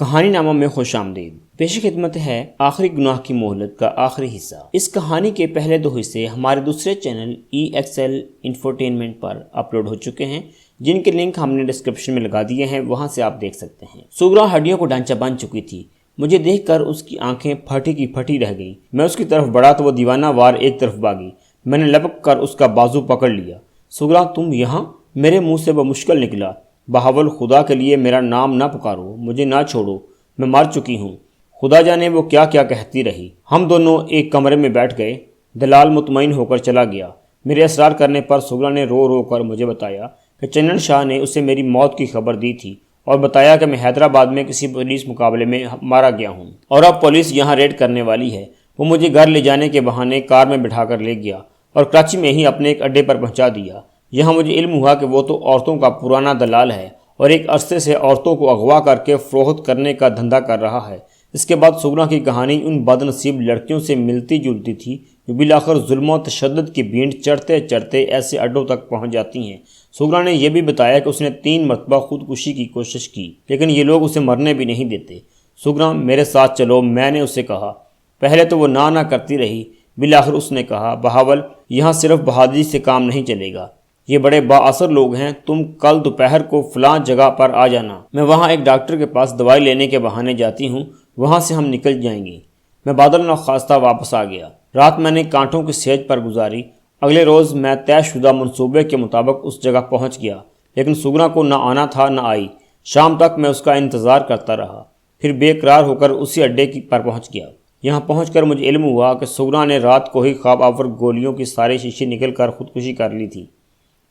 کہانی نامہ میں خوش آمدید۔ پیش خدمت ہے آخری گناہ کی مہلت کا آخری حصہ۔ اس کہانی کے پہلے 2 حصے ہمارے دوسرے چینل EXL انفوٹینمنٹ پر اپلوڈ ہو چکے ہیں، جن کے لنک ہم نے ڈسکرپشن میں لگا دیے ہیں، وہاں سے آپ دیکھ سکتے ہیں۔ سغرا ہڈیوں کو ڈھانچہ بن چکی تھی۔ مجھے دیکھ کر اس کی آنکھیں پھٹی کی پھٹی رہ گئی۔ میں اس کی طرف بڑھا تو وہ دیوانہ وار ایک طرف بھاگی۔ میں نے لپک کر اس کا بازو پکڑ لیا۔ سغرا، تم یہاں؟ میرے منہ سے وہ مشکل نکلا۔ بہاول، خدا کے لیے میرا نام نہ پکارو، مجھے نہ چھوڑو، میں مر چکی ہوں۔ خدا جانے وہ کیا کیا کہتی رہی۔ ہم دونوں ایک کمرے میں بیٹھ گئے۔ دلال مطمئن ہو کر چلا گیا۔ میرے اصرار کرنے پر سغرا نے رو رو کر مجھے بتایا کہ چنن شاہ نے اسے میری موت کی خبر دی تھی اور بتایا کہ میں حیدرآباد میں کسی پولیس مقابلے میں مارا گیا ہوں اور اب پولیس یہاں ریڈ کرنے والی ہے۔ وہ مجھے گھر لے جانے کے بہانے کار میں بٹھا کر لے گیا اور کراچی میں ہی اپنے ایک اڈے پر پہنچا دیا۔ یہاں مجھے علم ہوا کہ وہ تو عورتوں کا پرانا دلال ہے اور ایک عرصے سے عورتوں کو اغوا کر کے فروخت کرنے کا دھندا کر رہا ہے۔ اس کے بعد سغرا کی کہانی ان بد نصیب لڑکیوں سے ملتی جلتی تھی جو بالآخر ظلم و تشدد کی بینٹ چڑھتے چڑھتے ایسے اڈوں تک پہنچ جاتی ہیں۔ سغرا نے یہ بھی بتایا کہ اس نے 3 مرتبہ خودکشی کی کوشش کی، لیکن یہ لوگ اسے مرنے بھی نہیں دیتے۔ سغرا، میرے ساتھ چلو، میں نے اسے کہا۔ پہلے تو وہ نہ کرتی رہی۔ بالآخر اس نے کہا، بہاول، یہاں صرف بہادری سے کام نہیں چلے گا، یہ بڑے با اثر لوگ ہیں، تم کل دوپہر کو فلاں جگہ پر آ جانا، میں وہاں ایک ڈاکٹر کے پاس دوائی لینے کے بہانے جاتی ہوں، وہاں سے ہم نکل جائیں گی۔ میں بادل ناخواستہ واپس آ گیا۔ رات میں نے کانٹوں کی سیج پر گزاری۔ اگلے روز میں طے شدہ منصوبے کے مطابق اس جگہ پہنچ گیا، لیکن سغرا کو نہ آنا تھا نہ آئی۔ شام تک میں اس کا انتظار کرتا رہا، پھر بے قرار ہو کر اسی اڈے پر پہنچ گیا۔ یہاں پہنچ کر مجھے علم ہوا کہ سغرا نے رات کو ہی خواب آور گولیوں کی ساری شیشی نکل کر خودکشی کر لی تھی۔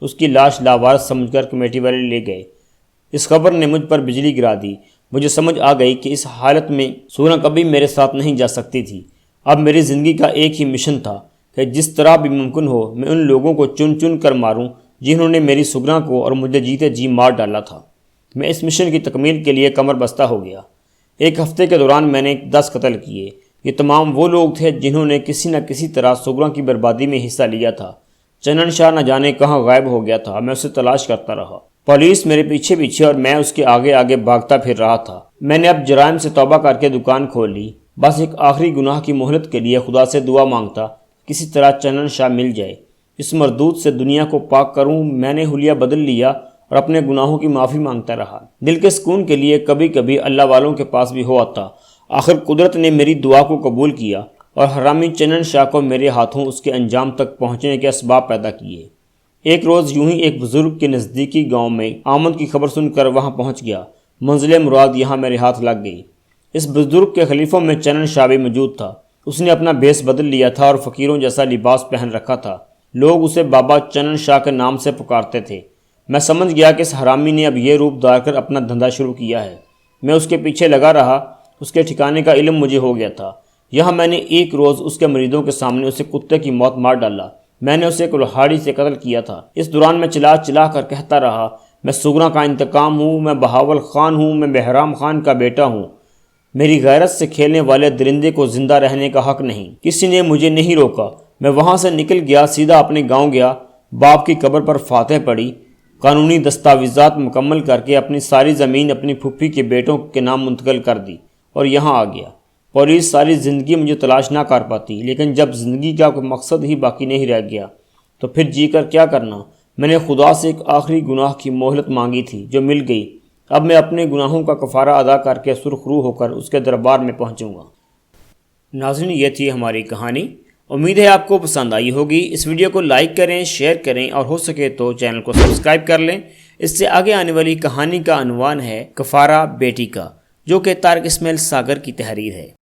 اس کی لاش لاوارث سمجھ کر کمیٹی والے لے گئے۔ اس خبر نے مجھ پر بجلی گرا دی۔ مجھے سمجھ آ گئی کہ اس حالت میں سغرا کبھی میرے ساتھ نہیں جا سکتی تھی۔ اب میری زندگی کا ایک ہی مشن تھا کہ جس طرح بھی ممکن ہو میں ان لوگوں کو چن چن کر ماروں جنہوں نے میری سغرا کو اور مجھے جیتے جی مار ڈالا تھا۔ میں اس مشن کی تکمیل کے لیے کمر بستہ ہو گیا۔ 1 ہفتے کے دوران میں نے 10 قتل کیے۔ یہ تمام وہ لوگ تھے جنہوں نے کسی نہ کسی طرح سغرا کی بربادی میں حصہ لیا تھا۔ چنن شاہ نہ جانے کہاں غائب ہو گیا تھا۔ میں اسے تلاش کرتا رہا۔ پولیس میرے پیچھے پیچھے اور میں اس کے آگے آگے بھاگتا پھر رہا تھا۔ میں نے اب جرائم سے توبہ کر کے دکان کھول لی۔ بس ایک آخری گناہ کی مہلت کے لیے خدا سے دعا مانگتا، کسی طرح چنن شاہ مل جائے، اس مردود سے دنیا کو پاک کروں۔ میں نے حلیہ بدل لیا اور اپنے گناہوں کی معافی مانگتا رہا۔ دل کے سکون کے لیے کبھی کبھی اللہ والوں کے پاس بھی ہو آتا۔ آخر قدرت نے میری دعا کو قبول کیا اور حرامی چنن شاہ کو میرے ہاتھوں اس کے انجام تک پہنچنے کے اسباب پیدا کیے۔ ایک روز یوں ہی ایک بزرگ کے نزدیکی گاؤں میں آمد کی خبر سن کر وہاں پہنچ گیا۔ منزل مراد یہاں میرے ہاتھ لگ گئی۔ اس بزرگ کے خلیفوں میں چنن شاہ بھی موجود تھا۔ اس نے اپنا بھیس بدل لیا تھا اور فقیروں جیسا لباس پہن رکھا تھا۔ لوگ اسے بابا چنن شاہ کے نام سے پکارتے تھے۔ میں سمجھ گیا کہ اس حرامی نے اب یہ روپ دھار کر اپنا دھندا شروع کیا ہے۔ میں اس کے پیچھے لگا رہا۔ اس کے ٹھکانے کا علم مجھے ہو گیا تھا۔ یہاں میں نے ایک روز اس کے مریدوں کے سامنے اسے کتے کی موت مار ڈالا۔ میں نے اسے کلہاڑی سے قتل کیا تھا۔ اس دوران میں چلا چلا کر کہتا رہا، میں سغرا کا انتقام ہوں، میں بہاول خان ہوں، میں بہرام خان کا بیٹا ہوں۔ میری غیرت سے کھیلنے والے درندے کو زندہ رہنے کا حق نہیں۔ کسی نے مجھے نہیں روکا۔ میں وہاں سے نکل گیا، سیدھا اپنے گاؤں گیا۔ باپ کی قبر پر فاتح پڑھی، قانونی دستاویزات مکمل کر کے اپنی ساری زمین اپنی پھپھی کے بیٹوں کے نام منتقل کر دی اور یہاں آ گیا۔ پولیس ساری زندگی مجھے تلاش نہ کر پاتی، لیکن جب زندگی کا کوئی مقصد ہی باقی نہیں رہ گیا تو پھر جی کر کیا کرنا۔ میں نے خدا سے ایک آخری گناہ کی مہلت مانگی تھی جو مل گئی۔ اب میں اپنے گناہوں کا کفارہ ادا کر کے سرخ روح ہو کر اس کے دربار میں پہنچوں گا۔ ناظرین، یہ تھی ہماری کہانی۔ امید ہے آپ کو پسند آئی ہوگی۔ اس ویڈیو کو لائک کریں، شیئر کریں اور ہو سکے تو چینل کو سبسکرائب کر لیں۔ اس سے آگے آنے والی کہانی کا عنوان ہے کفارہ بیٹی کا، جو کہ طارق اسماعیل ساگر کی تحریر ہے۔